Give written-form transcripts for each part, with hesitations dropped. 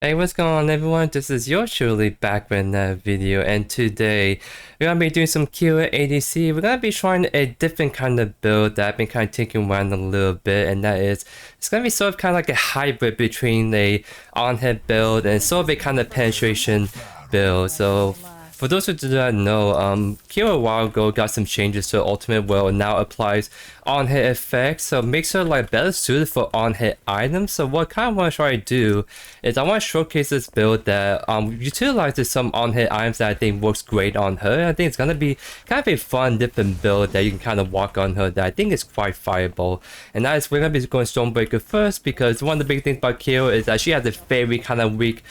Hey, what's going on everyone? This is yours truly back with another video, and today we're gonna be doing some Killer ADC. We're gonna be trying a different kind of build that I've been kind of tinking around a little bit, and that is it's gonna be sort of kind of like a hybrid between a on-hit build and sort of a kind of penetration build. So for those who do not know, Killer a while ago got some changes to Ultimate where it now applies on-hit effects, so it makes her like better suited for on-hit items. So what I kind of want to try to do is I want to showcase this build that utilizes some on-hit items that I think works great on her. I think it's gonna be kind of a fun, different build that you can kind of walk on her that I think is quite fireable. And that is we're gonna be going Stormbreaker first, because one of the big things about Killer is that she has a very kind of weak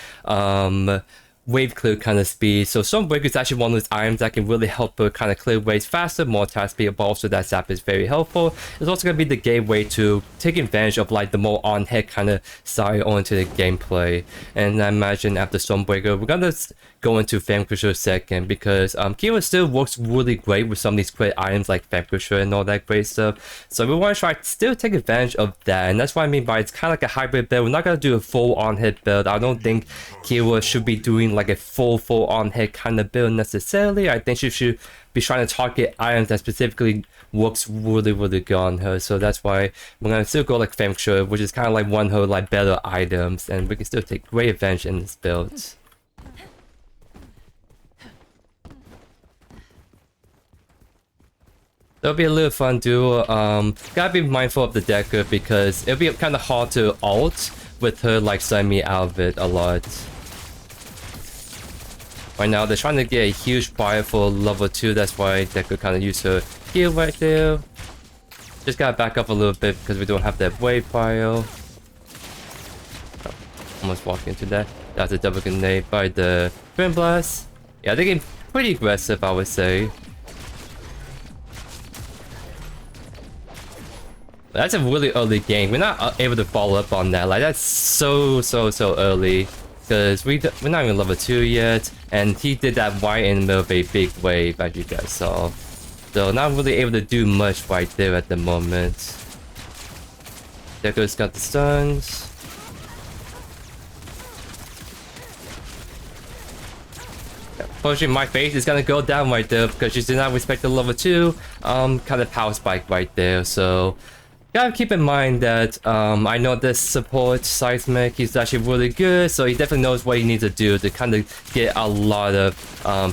wave clear kind of speed. So Stormbreaker is actually one of those items that can really help her kind of clear waves faster, more attack speed, but also that zap is very helpful. It's also going to be the gateway to take advantage of like the more on-hit kind of side onto the gameplay. And I imagine after Stormbreaker, we're going to go into Vanquisher second, because Kira still works really great with some of these great items like Vanquisher and all that great stuff. So we want to try to still take advantage of that, and that's what I mean by it's kind of like a hybrid build. We're not going to do a full on-hit build. I don't think Kira should be doing like a full on-hit kind of build necessarily. I think she should be trying to target items that specifically works really good on her. So that's why we're gonna still go like Vanquisher, which is kind of like one of her like better items, and we can still take great advantage in this build. That'll be a little fun duo. Gotta be mindful of the Decker, because it'll be kind of hard to ult with her like sending me out of it a lot. Right now they're trying to get a huge fire for level 2, that's why Decker kind of used her heal right there. Just gotta back up a little bit because we don't have that wave fire. Oh, almost walked into that. That's a double grenade by the Twin Blast. Yeah, they're getting pretty aggressive, I would say. That's a really early game. We're not able to follow up on that. Like, that's so early. Because we're not even level 2 yet. And he did that right in the middle of a big wave, as you guys saw. So not really able to do much right there at the moment. Deco's got the stuns. Pushing my face is gonna go down right there because she did not respect the level 2 kind of power spike right there. So gotta keep in mind that I know this support Seismic, he's actually really good, so he definitely knows what he needs to do to kind of get a lot of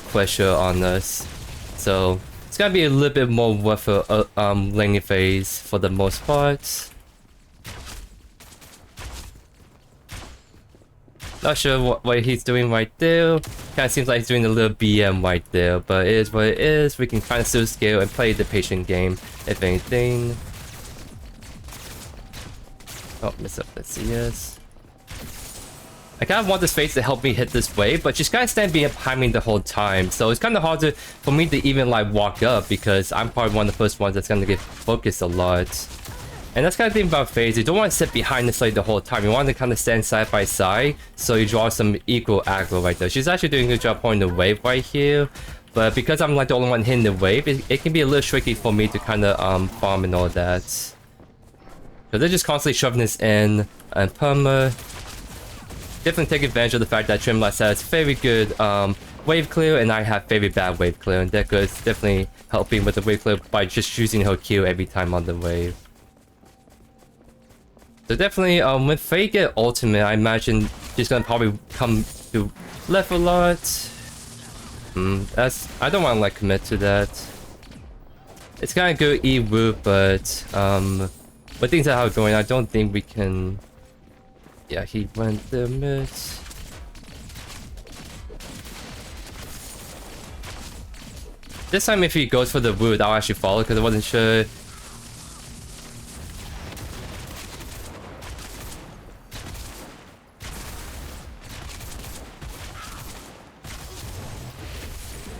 pressure on us. So it's gonna be a little bit more worth a laning phase for the most part. Not sure what he's doing right there. Kind of seems like he's doing a little BM right there, but it is what it is. We can kind of still scale and play the patient game, if anything. Oh, miss up the CS. I kind of want this phase to help me hit this wave, but she's kind of standing behind me the whole time. So it's kind of hard for me to even like walk up, because I'm probably one of the first ones that's going to get focused a lot. And that's kind of the thing about phase. You don't want to sit behind the side the whole time. You want to kind of stand side by side, so you draw some equal aggro right there. She's actually doing a good job holding the wave right here. But because I'm like the only one hitting the wave, it can be a little tricky for me to kind of farm and all that. So they're just constantly shoving this in, and Perma definitely take advantage of the fact that Trimblast has very good wave clear, and I have very bad wave clear, and Deca is definitely helping with the wave clear by just using her Q every time on the wave. So definitely, when Faye get ultimate, I imagine she's gonna probably come to left a lot. I don't want to like commit to that. It's kind of good E root, but but things are how it's going. I don't think we can. Yeah, he went the mid. This time, if he goes for the root, I'll actually follow, because I wasn't sure.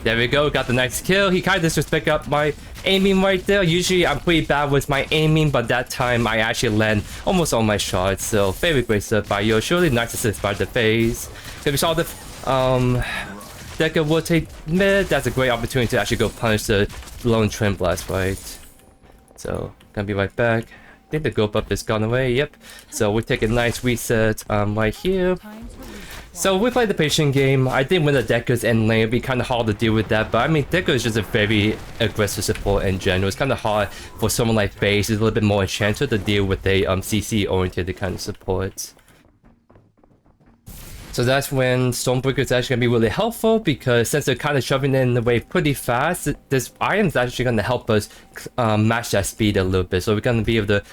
There we go, got the nice kill. He kind of just picked up my aiming right there. Usually I'm pretty bad with my aiming, but that time I actually land almost all my shots. So very great stuff by JoeYoursTruly. Nice assist by the phase. If we saw the Deca rotate mid, that's a great opportunity to actually go punish the lone Twin Blast, right? So gonna be right back. I think the go up is gone away. Yep. So we take a nice reset right here. So we played the patient game. I did win the Deckers end lane. It'd be kind of hard to deal with that, but I mean, Decker is just a very aggressive support in general. It's kind of hard for someone like Base, who's a little bit more enchanted, to deal with a CC-oriented kind of support. So that's when Stormbreaker is actually going to be really helpful, because since they're kind of shoving in the wave pretty fast, this item is actually going to help us match that speed a little bit. So we're going to be able to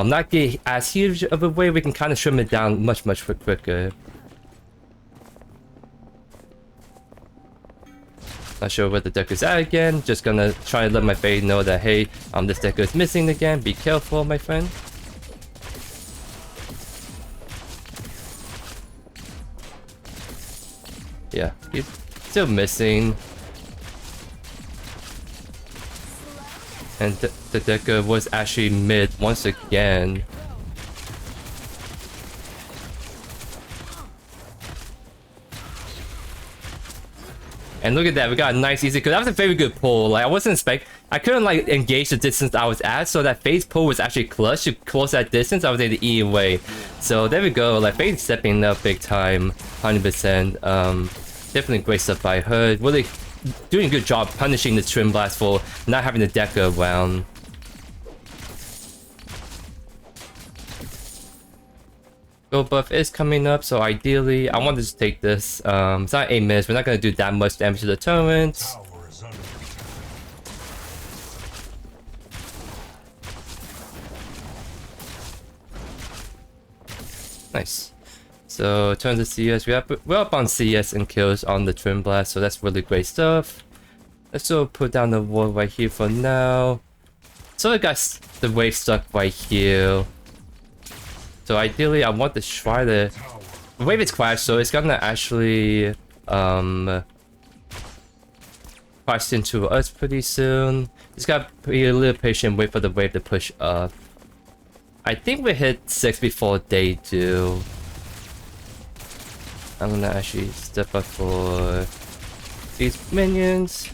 not get as huge of a wave, we can kind of trim it down much quicker. Not sure where the deck is at again. Just gonna try to let my Fade know that, hey, this deck is missing again. Be careful, my friend. Yeah, he's still missing. And the decker was actually mid once again. And look at that, we got a nice easy, because that was a very good pull. Like, I wasn't expecting, I couldn't like engage the distance I was at, so that phase pull was actually clutch to close that distance. I was able to eat away. So there we go, like Fade stepping up big time, 100%. Definitely great stuff by her. Really doing a good job punishing the Trim Blast for not having the decker around. Gold buff is coming up, so ideally I want to just take this. It's not 8 minutes, we're not going to do that much damage to the turrets. Nice. So turn to CS, we're up on CS and kills on the Trim Blast, so that's really great stuff. Let's still put down the wall right here for now. So I got the wave stuck right here. So ideally, I want to try to... The wave is crashed, so it's gonna actually crash into us pretty soon. Just gotta be a little patient, wait for the wave to push up. I think we hit 6 before they do. I'm gonna actually step up for these minions.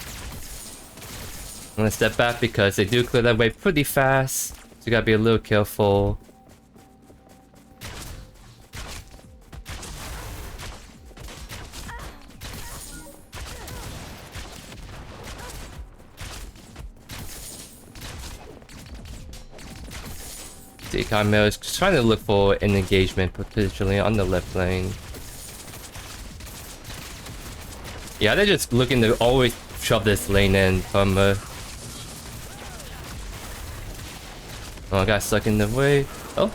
I'm gonna step back because they do clear that wave pretty fast. So you gotta be a little careful. The Chimera is trying to look for an engagement potentially on the left lane. Yeah, they're just looking to always shove this lane in from Oh, I got stuck in the way. Oh.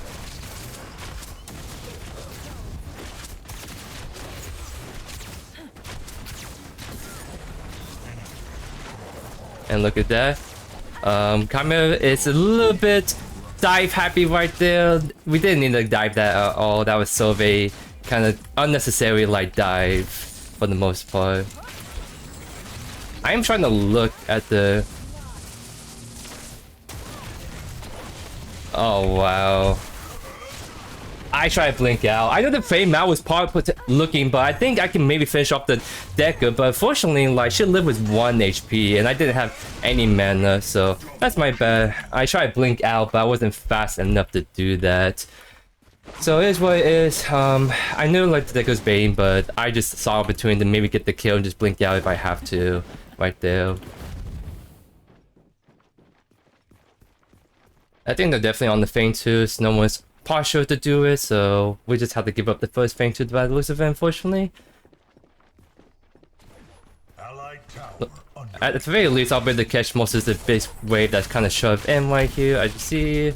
And look at that. Chimera is a little bit dive happy right there. We didn't need to dive that at all. That was so a kind of unnecessary like dive for the most part. I am trying to look at the... Oh wow. I tried to blink out. I know the frame out was part looking, but I think I can maybe finish off the Decker. But unfortunately, like, she lived with 1 HP, and I didn't have any mana, so that's my bad. I tried to blink out, but I wasn't fast enough to do that. So it is what it is. I knew like the Decker's Bane, but I just saw between to maybe get the kill and just blink out if I have to, right there. I think they're definitely on the Feint too. So no one's partial to do it, so we just have to give up the first Feint to by the looks of it, unfortunately. At the very least, I'll be able to catch most of the big wave that's kind of shoved in right here, as you see.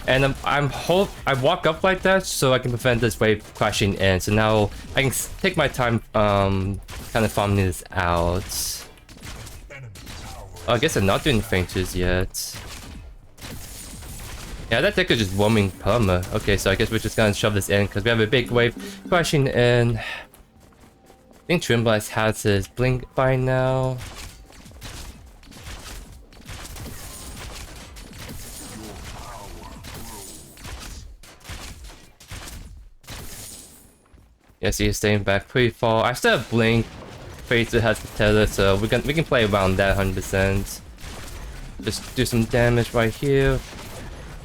And I walk up like that so I can prevent this wave crashing in. So now I can take my time, kind of farming this out. Oh, I guess I'm not doing feinters yet. Yeah, that deck is just roaming perma. Okay, so I guess we're just gonna shove this in because we have a big wave crashing in. I think Trim Blast has his blink by now. Yes, he's staying back pretty far. I still have blink. Predecessor has the tether, so we can play around that 100%. Just do some damage right here.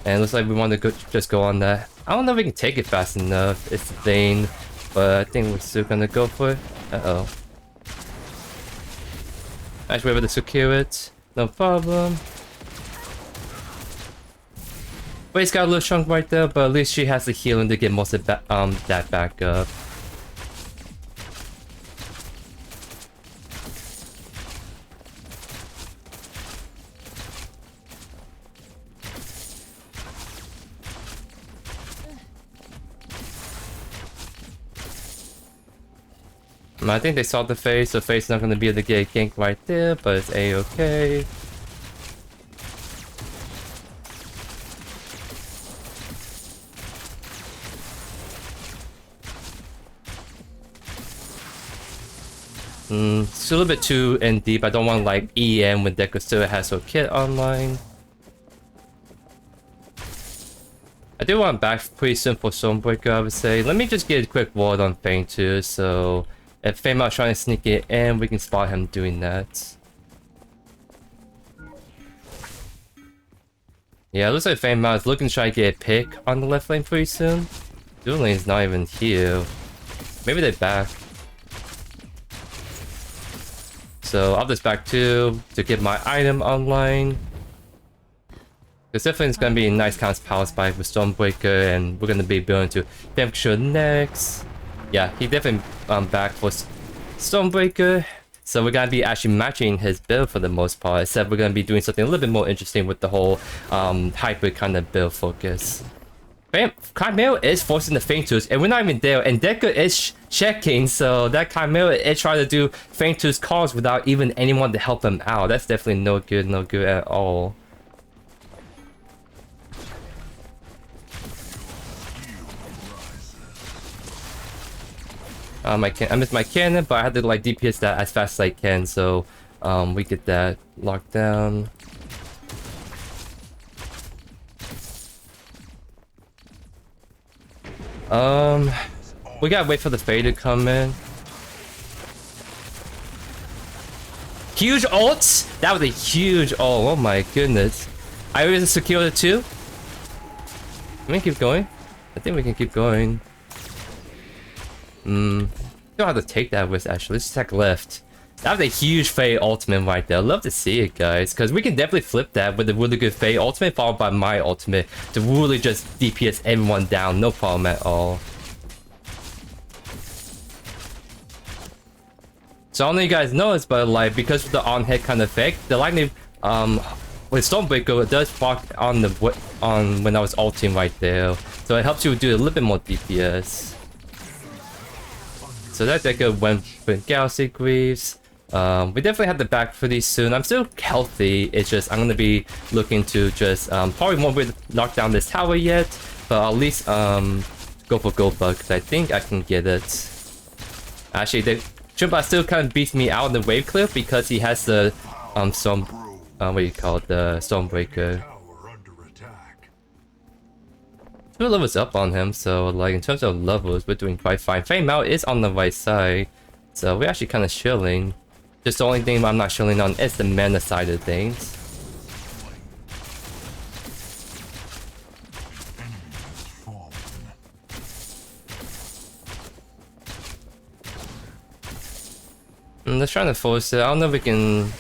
And it looks like we want to just go on that. I don't know if we can take it fast enough. It's the thing. But I think we're still gonna go for it. Uh-oh. Actually, we're able to secure it. No problem. But he's got a little chunk right there, but at least she has the healing to get most of that back up. I think they saw the face, so face not gonna be able to get a gank right there, but it's a-okay. It's a little bit too in deep. I don't want like EM when Deco still has her kit online. I do want back pretty soon for Stormbreaker, I would say. Let me just get a quick ward on Fang too, so if Fang out trying to sneak it in, we can spot him doing that. Yeah, it looks like Fang is looking to try to get a pick on the left lane pretty soon. Dual lane's not even here. Maybe they're back. So I'll just back too to get my item online. Because definitely it's gonna be a nice kind of power spike with Stormbreaker, and we're gonna be building to Vanquisher next. Yeah, he definitely back for Stormbreaker. So we're gonna be actually matching his build for the most part, except we're gonna be doing something a little bit more interesting with the whole hybrid kind of build focus. Chimera is forcing the Feint tools, and we're not even there, and Decker is checking, so that Chimera is trying to do Feint tools calls without even anyone to help him out. That's definitely no good at all. I missed my cannon, but I had to like DPS that as fast as I can, so we get that locked down. We gotta wait for the Fade to come in. Huge ults? That was a huge ult, oh my goodness. I was secure it too. Can we keep going? I think we can keep going. Don't have to take that with actually. Let's attack left. That was a huge Faye ultimate right there. Love to see it, guys, because we can definitely flip that with a really good Faye ultimate followed by my ultimate to really just DPS everyone down. No problem at all. So I don't know if you guys know this, but like because of the on-hit kind of effect, the lightning with Stormbreaker it does proc on the when I was ulting right there. So it helps you do a little bit more DPS. So that Decker went with Galaxy Greaves. We definitely have the back pretty soon. I'm still healthy. It's just I'm gonna be looking to just probably won't be able to knock down this tower yet, but at least go for Gold Bug because I think I can get it. Actually, the Jumba still kind of beats me out in the wave cliff because he has the what do you call it, the Stormbreaker. 2 levels up on him, so like in terms of levels, we're doing quite fine. Fame out is on the right side, so we're actually kind of chilling. Just the only thing I'm not chilling on is the mana side of things. I'm just trying to force it. I don't know if we can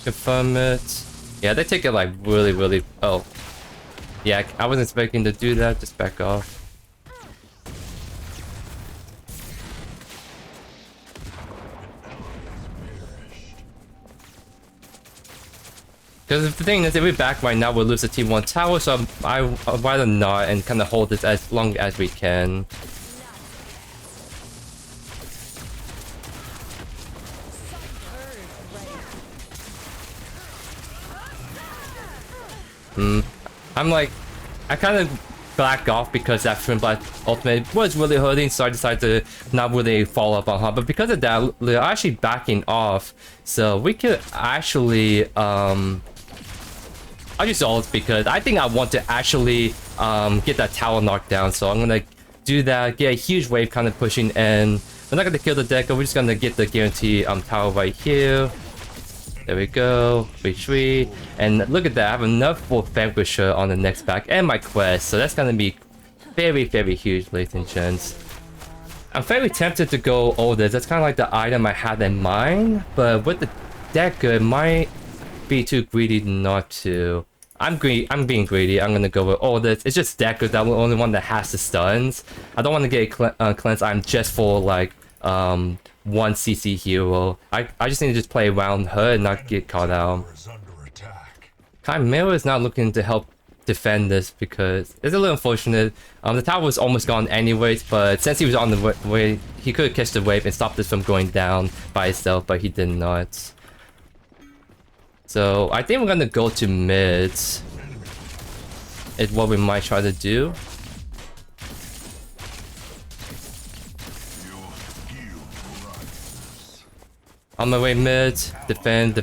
confirm it. Yeah, they take it like really. Oh. Yeah, I wasn't expecting to do that. Just back off. Because the thing is, if we're back right now, we'll lose the T1 tower, so I'd rather not and kind of hold this as long as we can. I'm like, I kind of back off because that Twin Blast ultimate was really hurting, so I decided to not really follow up on her. But because of that, we're actually backing off, so we could actually I'll use ult because I think I want to actually get that tower knocked down. So I'm gonna do that, get a huge wave kind of pushing in. We're not gonna kill the Decker, we're just gonna get the guarantee tower right here. There we go. Retreat. And look at that. I have enough for Vanquisher on the next back and my Crest. So that's gonna be very, very huge, ladies and gents. I'm very tempted to go Ortus. That's kind of like the item I had in mind. But with the deck, it might be too greedy not to. I'm being greedy. I'm gonna go with Ortus. It's just Decker that the only one that has the stuns. I don't want to get a cleanse item just for like one CC hero. I just need to just play around her and not get caught out. Chimera is not looking to help defend this because it's a little unfortunate. The tower was almost gone anyways, but since he was on the way, he could have catch the wave and stopped this from going down by itself, but he did not. So I think we're gonna go to mid. Is what we might try to do. On my way mid, defend.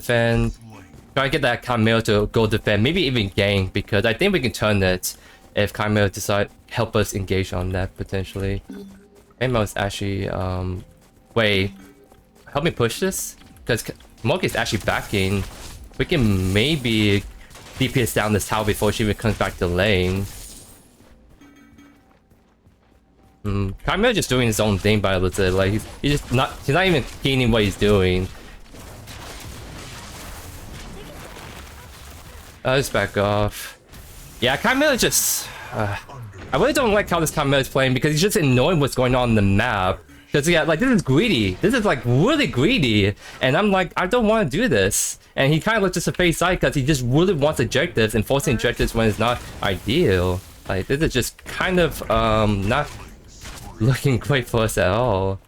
Try to get that Chimera to go defend, maybe even gank, because I think we can turn it if Chimera decide help us engage on that potentially. Amos is actually wait, help me push this? Because Moki is actually backing. We can maybe DPS down this tower before she even comes back to lane. Chimera just doing his own thing by the looks of it. Like he's not even gaining what he's doing. I'll just back off. Yeah, Chimera just I really don't like how this Chimera is playing because he's just annoying what's going on in the map. Because yeah, like this is greedy. This is like really greedy. And I'm like, I don't want to do this. And he kind of looks just a face side because he just really wants objectives and forcing objectives when it's not ideal. Like this is just kind of not looking great for us at all.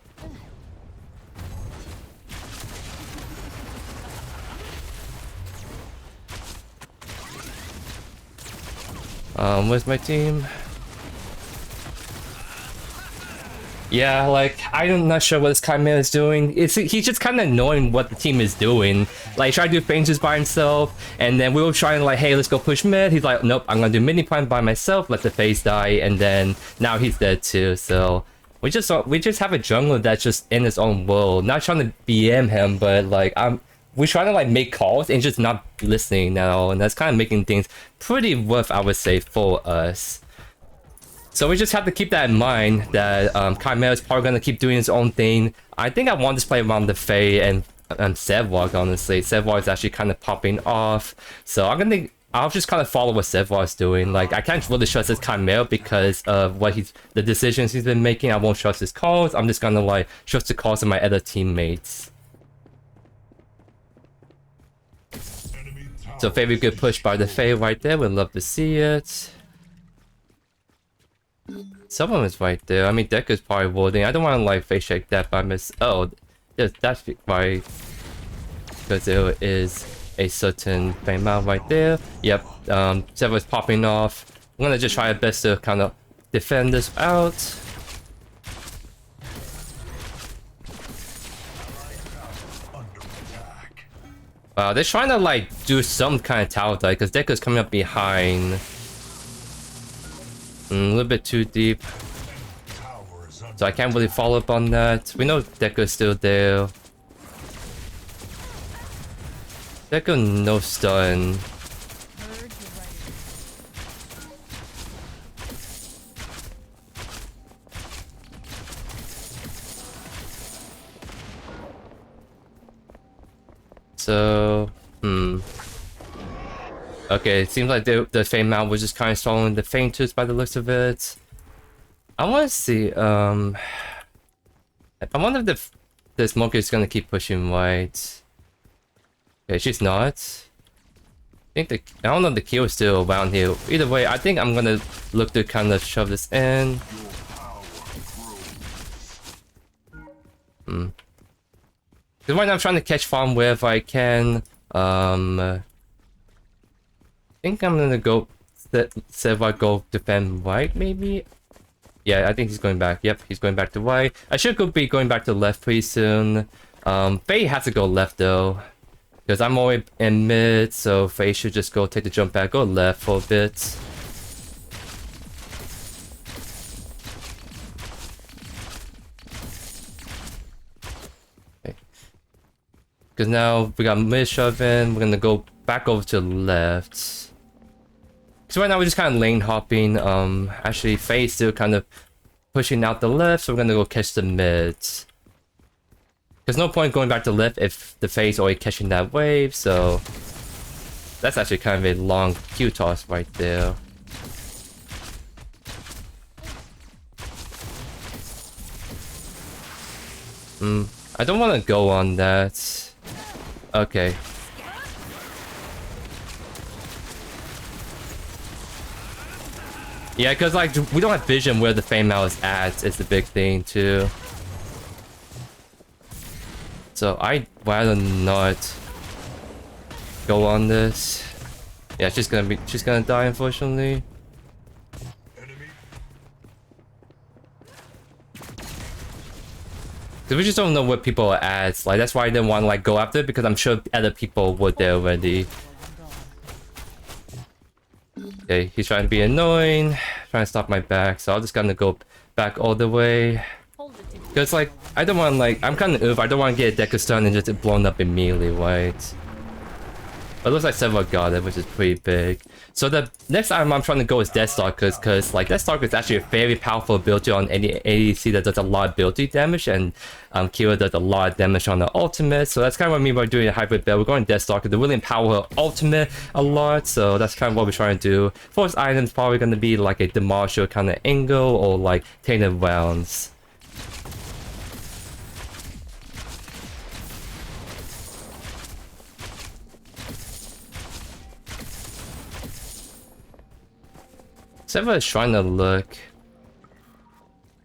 Where's my team? Yeah, like, I'm not sure what this Chimera is doing. He's just kind of annoying what the team is doing. Like, try to do phases by himself, and then we were trying like, hey, let's go push mid. He's like, nope, I'm gonna do mini plan by myself, let the phase die, and then now he's dead too, so... We just have a jungler that's just in his own world. Not trying to BM him, but like, we're trying to like make calls and just not listening at all, and that's kind of making things pretty rough, I would say, for us. So we just have to keep that in mind, that Chimera is probably going to keep doing his own thing. I think I want to play around the Fae and Sevwalk, honestly. Sevwalk is actually kind of popping off. So I'll just kind of follow what Sevwalk is doing. Like, I can't really trust his Chimera because of what the decisions he's been making. I won't trust his calls. I'm just going to like trust the calls of my other teammates. So very good push by the Fae right there. We'd love to see it. Someone is right there. I mean, Dekka's probably warding. I don't want to like face check that by miss. Oh, yes, that's right. Because there is a certain fame out right there. Yep. Sever's popping off. I'm gonna just try our best to kind of defend this out. They're trying to like do some kind of tower dive because Dekka's coming up behind. A little bit too deep. So I can't really follow up on that. We know Dekka's still there. Dekka no stun. So, okay, it seems like the Fame Mount was just kind of stalling the Fainters by the looks of it. I want to see, I wonder if the Smoker is going to keep pushing right. Okay, she's not. I don't know if the kill is still around here. Either way, I think I'm going to look to kind of shove this in. Because right now I'm trying to catch farm wherever I can. I think I'm gonna go Seva go defend right, maybe? Yeah, I think he's going back. Yep, he's going back to right. I should be going back to left pretty soon. Faye has to go left though. Because I'm already in mid, so Faye should just go take the jump back, go left for a bit. Because now we got mid shoving, we're gonna go back over to the left. So right now we're just kind of lane hopping. Actually Faye's still kind of pushing out the left, so we're gonna go catch the mids. There's no point going back to left if the Faye's already catching that wave, so that's actually kind of a long Q toss right there. I don't want to go on that. Okay. Yeah, because like we don't have vision where the Fame-Out is at, is the big thing too. So I'd rather not go on this. Yeah, she's gonna die unfortunately. Cause we just don't know what people are at. Like that's why I didn't want to like go after it, because I'm sure other people were there already. Okay, he's trying to be annoying, trying to stop my back, so I'm just gonna go back all the way. Cause like I don't want like I'm kind of oof. I don't want to get a Deku stun and just blown up immediately, right? But it looks like several got it, which is pretty big. So the next item I'm trying to go is Deathstalker, because like Deathstalker is actually a very powerful ability on any ADC that does a lot of ability damage, and Kira does a lot of damage on the ultimate. So that's kind of what I mean by doing a hybrid build. We're going Deathstalker to really empower her ultimate a lot. So that's kind of what we're trying to do. First item is probably going to be like a Demolisher kind of angle or like Tainted rounds. Everyone's trying to look,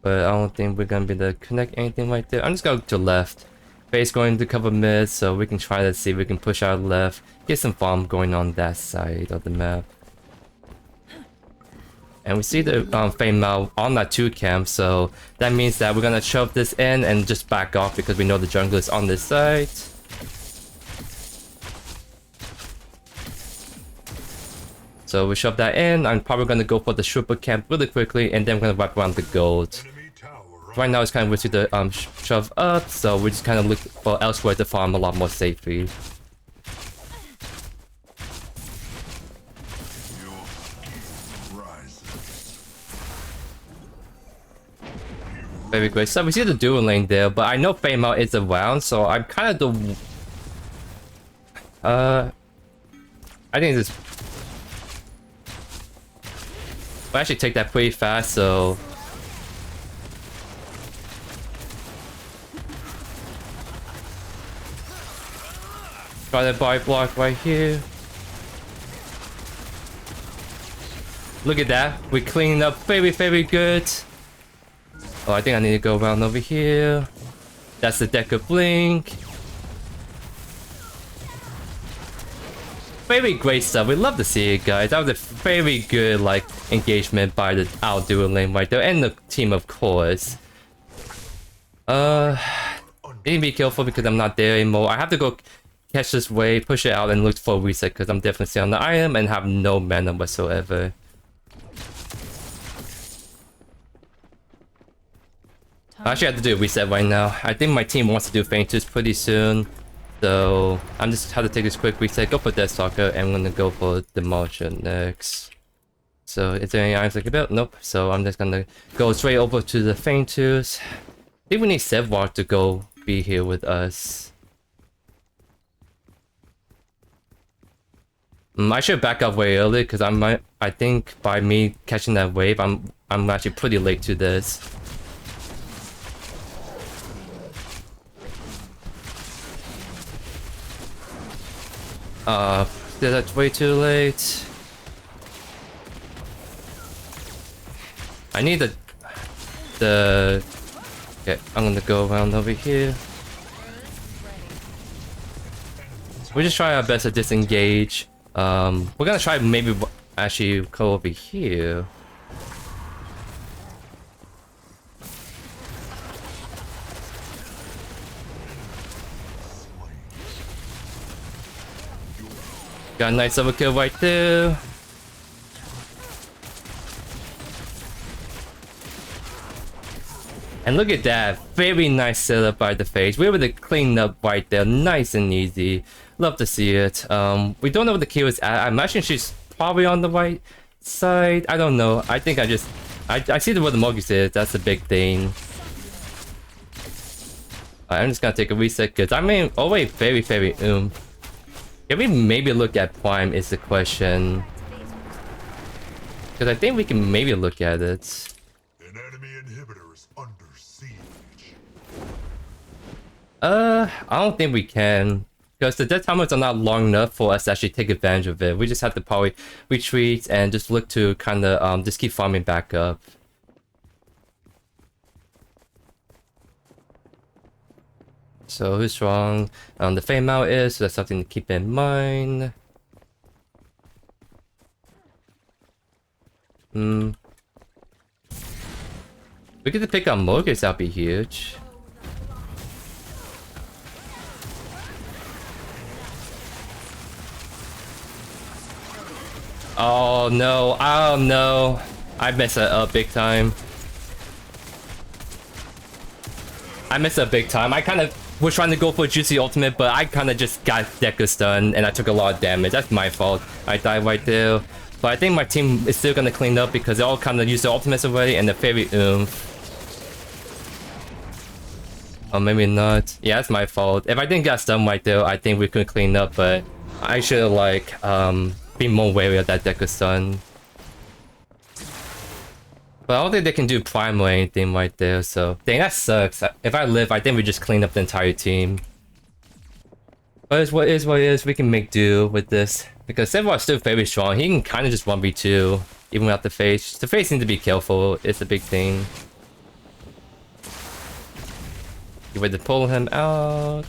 but I don't think we're gonna be able to connect anything right there. I'm just going to left. Base going to cover mid, so we can try to see if we can push out left, get some farm going on that side of the map. And we see the Fame-Out on that 2 camp, so that means that we're gonna shove this in and just back off because we know the jungle is on this side. So we shove that in. I'm probably gonna go for the Trooper camp really quickly, and then we're gonna wrap around the gold. Right now it's kind of risky to shove up, so we just kind of look for elsewhere to farm a lot more safely. Very great. So we see the dual lane there, but I know Fame-Out is around, so I'm kind of the I think this. I actually take that pretty fast, so try that buy block right here. Look at that, we cleaned up very, very good. Oh, I think I need to go around over here. That's the deck of blink. Very great stuff. We love to see it, guys. That was a very good like engagement by the dual lane right there, and the team, of course. Need to be careful because I'm not there anymore. I have to go catch this wave, push it out, and look for a reset because I'm definitely still on the item and have no mana whatsoever. I actually have to do a reset right now. I think my team wants to do Fainters pretty soon. So I'm just have to take this quick reset, go for Deathstalker, and I'm gonna go for Demolisher next. So is there any items I can build? Nope. So I'm just gonna go straight over to the Fainters. I think we need Sevwalk to go be here with us. I should back up way early because I think by me catching that wave, I'm actually pretty late to this. That's way too late. I need the okay, I'm gonna go around over here. We just try our best to disengage. We're gonna try maybe actually go over here. Got a nice overkill right there. And look at that, very nice setup by the face. We were able to clean up right there, nice and easy. Love to see it. We don't know what the kill is at. I imagine she's probably on the right side. I don't know. I think I see where the Mogus is. That's a big thing. I'm just gonna take a reset because I mean, oh wait, very Can we maybe look at Prime is the question. Because I think we can maybe look at it. An enemy inhibitor is under siege. I don't think we can. Because the death timers are not long enough for us to actually take advantage of it. We just have to probably retreat and just look to kind of just keep farming back up. So who's strong? The fame out is, so that's something to keep in mind. We get to pick up Mogus, that'd be huge. Oh no, oh no. I messed it up big time. I kind of was trying to go for a juicy ultimate, but I kind of just got Deca stunned and I took a lot of damage. That's my fault. I died right there. But I think my team is still gonna clean up because they all kind of used their ultimates already and they're very Oh, maybe not. Yeah, that's my fault. If I didn't get stunned right there, I think we could clean up, but I should have like be more wary of that Deca stun. But I don't think they can do prime or anything right there, so dang, that sucks. If I live, I think we just clean up the entire team. But it's what it is, we can make do with this. Because Sevar is still very strong, he can kind of just 1v2, even without the face. The face needs to be careful, it's a big thing. You wait to pull him out.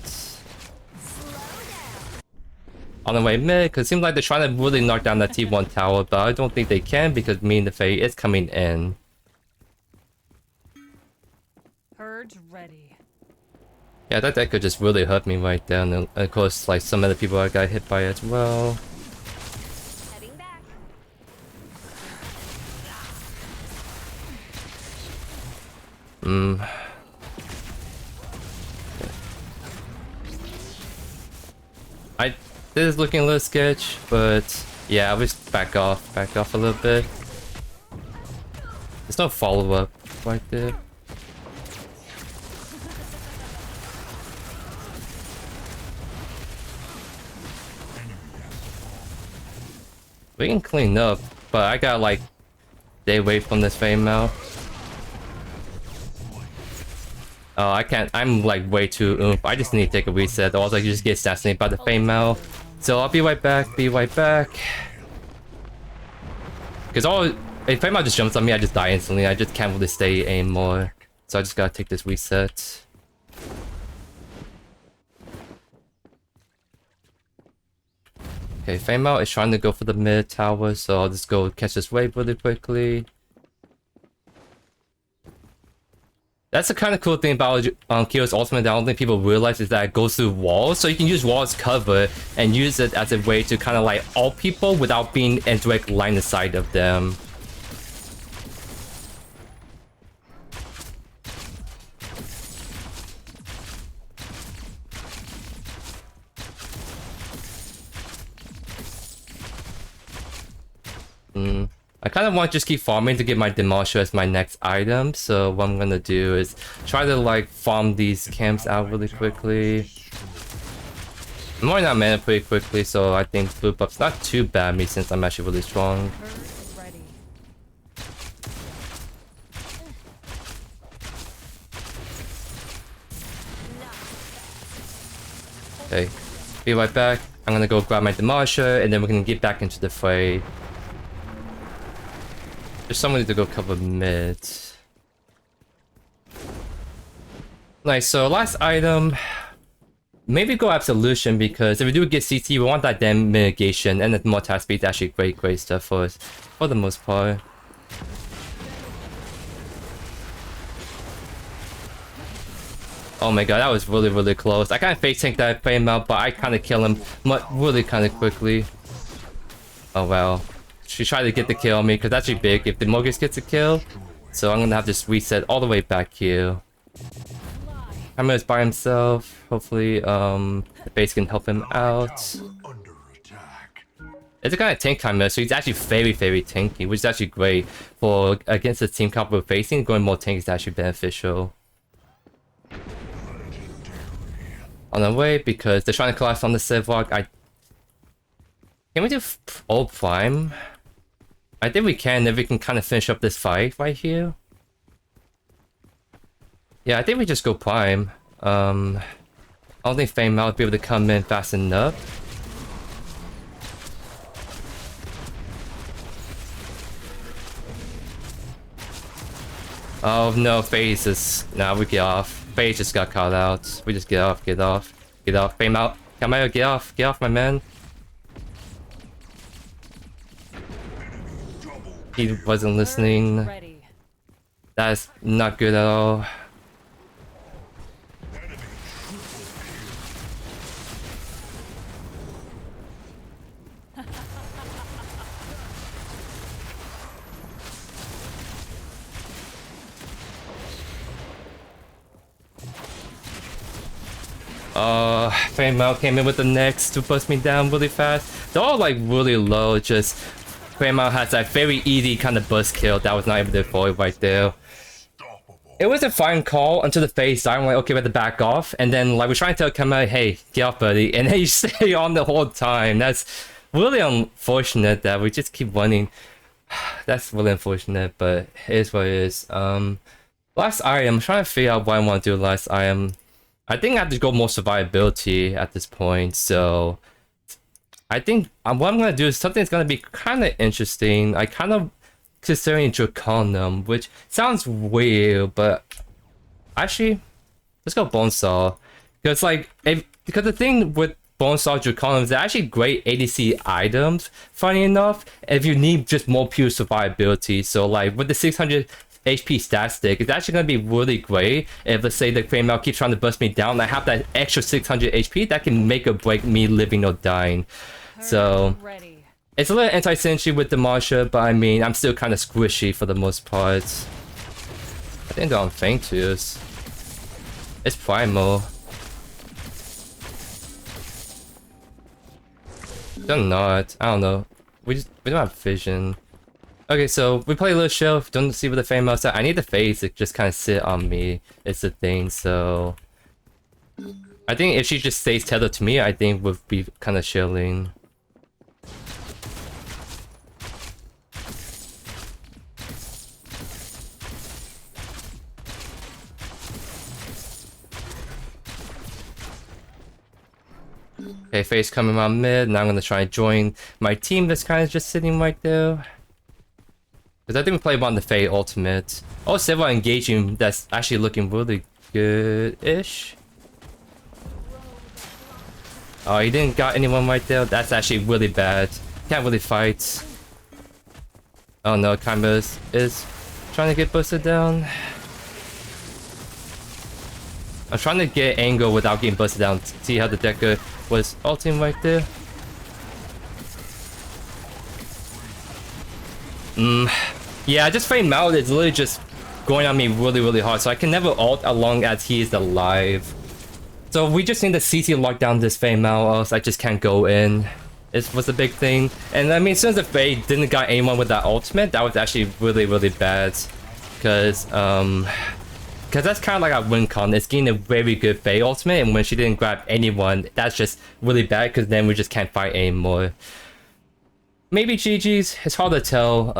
On the way mid, because it seems like they're trying to really knock down that T1 tower, but I don't think they can because me and the Fae is coming in. Purge ready. Yeah, that could just really hurt me right there, and of course, like some other people I got hit by as well. Heading back. This is looking a little sketch, but yeah, I'll just back off a little bit. There's no follow-up right there. We can clean up, but I gotta like stay away from this fame now. Oh, I can't. I'm like way too oomph. I just need to take a reset, or else I just get assassinated by the fame now. So I'll be right back. Because if fame out just jumps on me, I just die instantly. I just can't really stay anymore. So I just gotta take this reset. Okay, fame out is trying to go for the mid tower, so I'll just go catch this wave really quickly. That's the kind of cool thing about Kyo's ultimate that I don't think people realize is that it goes through walls, so you can use walls cover and use it as a way to kind of like ult people without being in direct line of sight of them. I kind of want to just keep farming to get my Demolisher as my next item, so what I'm gonna do is try to like farm these camps out really quickly. I'm running out of mana pretty quickly, so I think boop up's not too bad me since I'm actually really strong. Okay, be right back. I'm gonna go grab my Demolisher and then we're gonna get back into the fray. There's somebody to go cover mid. Nice, so last item. Maybe go Absolution because if we do get CT, we want that damage mitigation and the more attack speed is actually great stuff for us. For the most part. Oh my god, that was really close. I kind of face tank that frame out, but I kind of kill him really kind of quickly. Oh wow. She tried to get the kill on me because that's actually big if the Mogus gets a kill. So I'm gonna have to just reset all the way back here. Hammer is by himself. Hopefully, the base can help him out. Tower under attack. It's a kind of tank Hammer, so he's actually very tanky, which is actually great for against the team comp we're facing. Going more tank is actually beneficial. On the way, because they're trying to collapse on the Sivlog. Can we do old Prime? I think we can if we can kind of finish up this fight right here. Yeah, I think we just go Prime. I don't think Fame Out will be able to come in fast enough. Oh no, FaZe is... Nah, we get off. FaZe just got caught out. We just get off. Fame Out. Come out, get off, my man. He wasn't listening. Ready. That's not good at all. Fame Out came in with the next to bust me down really fast. They're all like really low, just Fame Out has that very easy kind of bust kill that was not even the void right there. It was a fine call until the FaZe died. I'm like, okay, we have to back off. And then like we're trying to tell Kama, hey, get off buddy. And then you stay on the whole time. That's really unfortunate that we just keep running. That's really unfortunate, but it is what it is. Last item, I'm trying to figure out what I want to do last item. I think I have to go more survivability at this point, so I think what I'm gonna do is something that's gonna be kind of interesting. I kind of considering Draconum, which sounds weird, but actually, let's go Bonesaw. Because like, because the thing with Bonesaw Draconum is they're actually great ADC items. Funny enough, if you need just more pure survivability, so like with the 600 HP stat stick, it's actually going to be really great if, let's say, the Fame Out keeps trying to bust me down. I have that extra 600 HP that can make or break me living or dying. So Ready. it's a little anti-synergy with Demolisher, but I mean, I'm still kind of squishy for the most part. I think they're on Vanquisher. It's Primal. They're not. I don't know. We don't have vision. Okay, so we play a little show. Don't see what the Fame Out's at. I need the FaZe to just kind of sit on me. It's the thing, so I think if she just stays tethered to me, I think we'll be kind of chilling. Okay, FaZe coming around mid. Now I'm gonna try and join my team that's kind of just sitting right there. Because I think we played on the Faye ultimate. Oh, several engaging that's actually looking really good-ish. Oh, he didn't got anyone right there. That's actually really bad. Can't really fight. Oh no, Kaiba is trying to get busted down. I'm trying to get angle without getting busted down. See how the Decker was ulting right there. Yeah, just Fame Out is literally just going on me really hard, so I can never ult as long as he is alive. So we just need to CC lock down this Fame Out, or else I just can't go in. It was a big thing. And I mean, since the Faye didn't got anyone with that ultimate, that was actually really bad. Because that's kind of like a win con. It's getting a very good Faye ultimate, and when she didn't grab anyone, that's just really bad, because then we just can't fight anymore. Maybe GG's. It's hard to tell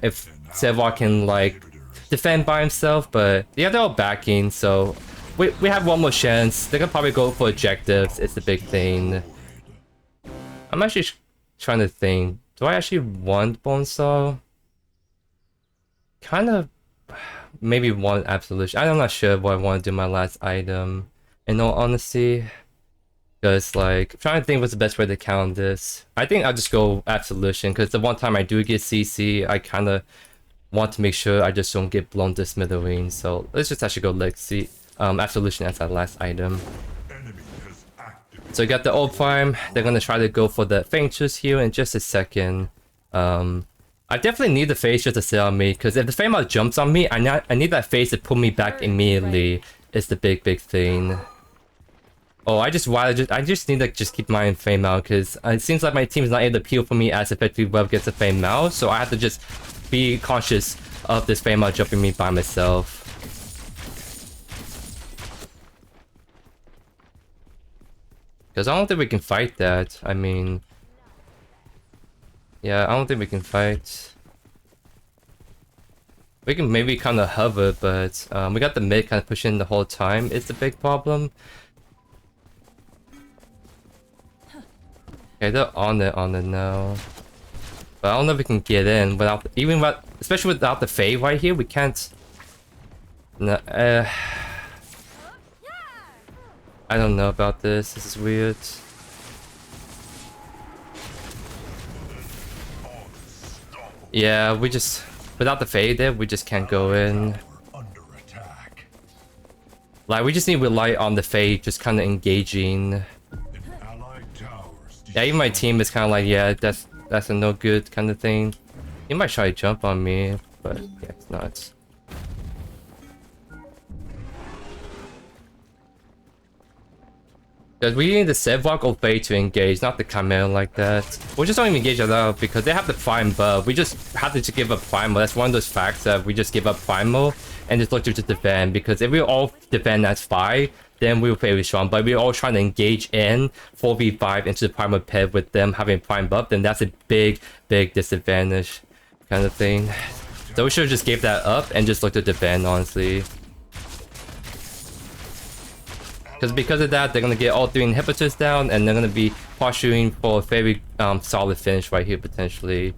if Sevok can like defend by himself, but yeah, they're all backing, so we have one more chance. They can probably go for objectives. It's the big thing. I'm actually trying to think. Do I actually want Bonesaw? Kind of. Maybe one Absolution. I'm not sure what I want to do my last item. In all honesty. Because, like, I'm trying to think what's the best way to count this. I think I'll just go Absolution, because the one time I do get CC, I kind of want to make sure I just don't get blown to smithereens. So let's just actually go Lexi, Absolution as that last item. So you got the old Prime. They're going to try to go for the Vanquisher here in just a second. I definitely need the phase just to sit on me, because if the Fame Out jumps on me, I need that phase to pull me back immediately. It's the big thing. Oh, I just need to just keep my Fame Out, because it seems like my team is not able to peel for me as effectively well against the Fame Out, so I have to just be conscious of this Fame Out jumping me by myself. Because I don't think we can fight that. I mean... Yeah, I don't think we can fight. We can maybe kind of hover, but we got the mid kind of pushing the whole time. It's the big problem. Okay, they're on it now. But I don't know if we can get in without, especially without the fade right here. We can't. No, I don't know about this. This is weird. Yeah, we just without the fade there, we just can't go in. Like we just need to rely on the fade, just kind of engaging. Yeah, even my team is kind of like, yeah, that's a no good kind of thing. He might try to jump on me, but yeah, it's not. Because we need the Sevlok or Bay to engage, not the Chimera like that. We just don't even engage at all because they have the Prime buff. We just have to give up Primal. That's one of those facts that we just give up Primal and just look to just defend. Because if we all defend as 5, then we will play really strong. But if we're all trying to engage in 4v5 into the Primal pit with them having Prime buff, then that's a big disadvantage kind of thing. So we should have just gave that up and just looked to defend, honestly. Because of that, they're gonna get all 3 inhibitors down, and they're gonna be pursuing for a very solid finish right here potentially.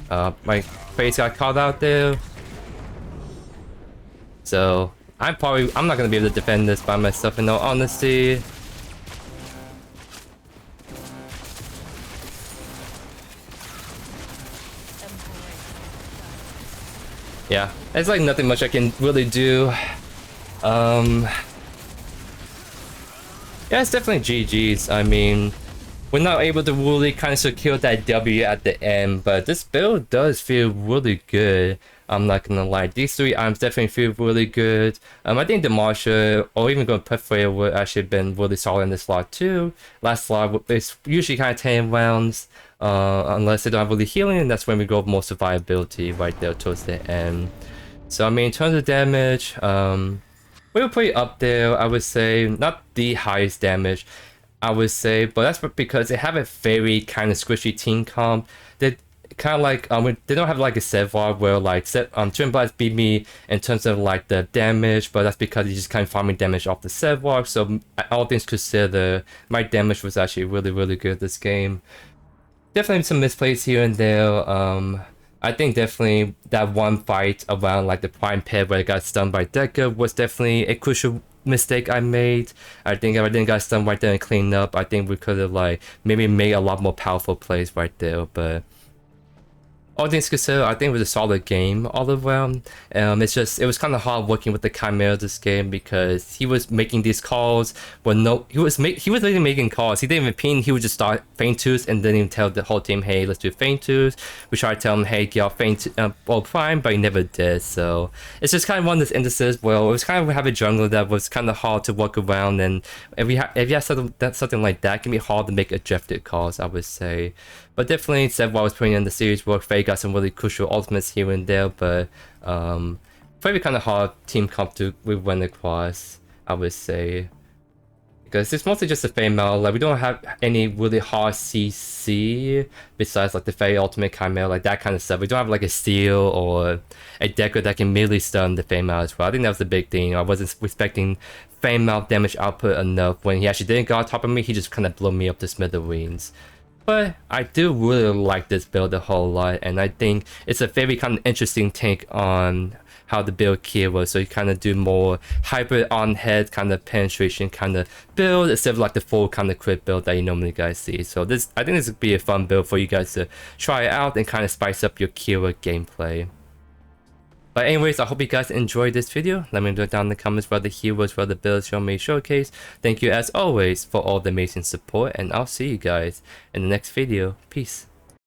My face got caught out there, so I'm not gonna be able to defend this by myself in all honesty. Yeah, it's like nothing much I can really do. Yeah, it's definitely GG's. I mean, we're not able to really kind of secure that W at the end, but this build does feel really good. I'm not gonna lie. These 3 items definitely feel really good. I think Demolisher or even going Perforator would actually have been really solid in this slot too. Last slot is usually kind of 10 rounds, unless they don't have really healing, and that's when we go more survivability right there towards the end. So I mean, in terms of damage, we were pretty up there, I would say. Not the highest damage, I would say, but that's because they have a very kind of squishy team comp. They kind of like, they don't have like a Sevlok where like, Twin Blast beat me in terms of like the damage, but that's because he's just kind of farming damage off the Sevlok. So all things considered, my damage was actually really good this game. Definitely some misplays here and there. I think definitely that one fight around like the Prime Pit where I got stunned by Deca was definitely a crucial mistake I made. I think if I didn't get stunned right there and clean up, I think we could have like maybe made a lot more powerful plays right there. But all things considered, I think it was a solid game all around. It's just, it was kind of hard working with the Chimera this game because he was making these calls when he was really making calls. He didn't even ping, he would just start feint twos and didn't even tell the whole team, hey, let's do feint twos. We tried to tell him, hey, get off feint or Prime, but he never did. So it's just kind of one of those instances where it was kind of have a jungler that was kind of hard to work around, and if you have something like that, it can be hard to make objective calls, I would say. But definitely, Sevlok was putting in the series work. Faye got some really crucial ultimates here and there, but probably kind of hard team comp to win across, I would say. Because it's mostly just a Faye Mel. Like, we don't have any really hard CC besides like the Faye Ultimate Chimera, like that kind of stuff. We don't have like a Steel or a Decker that can immediately stun the Faye Mel as well. I think that was the big thing. I wasn't respecting Faye Mel damage output enough. When he actually didn't go on top of me, he just kind of blew me up to smithereens. But I do really like this build a whole lot, and I think it's a very kind of interesting take on how the build Kira. So you kind of do more hybrid on head kind of penetration kind of build instead of like the full kind of crit build that you normally guys see. So I think this would be a fun build for you guys to try out and kind of spice up your Kira gameplay. But anyways, I hope you guys enjoyed this video. Let me know down in the comments what the heroes, what the builds you want me to showcase. Thank you as always for all the amazing support, and I'll see you guys in the next video. Peace.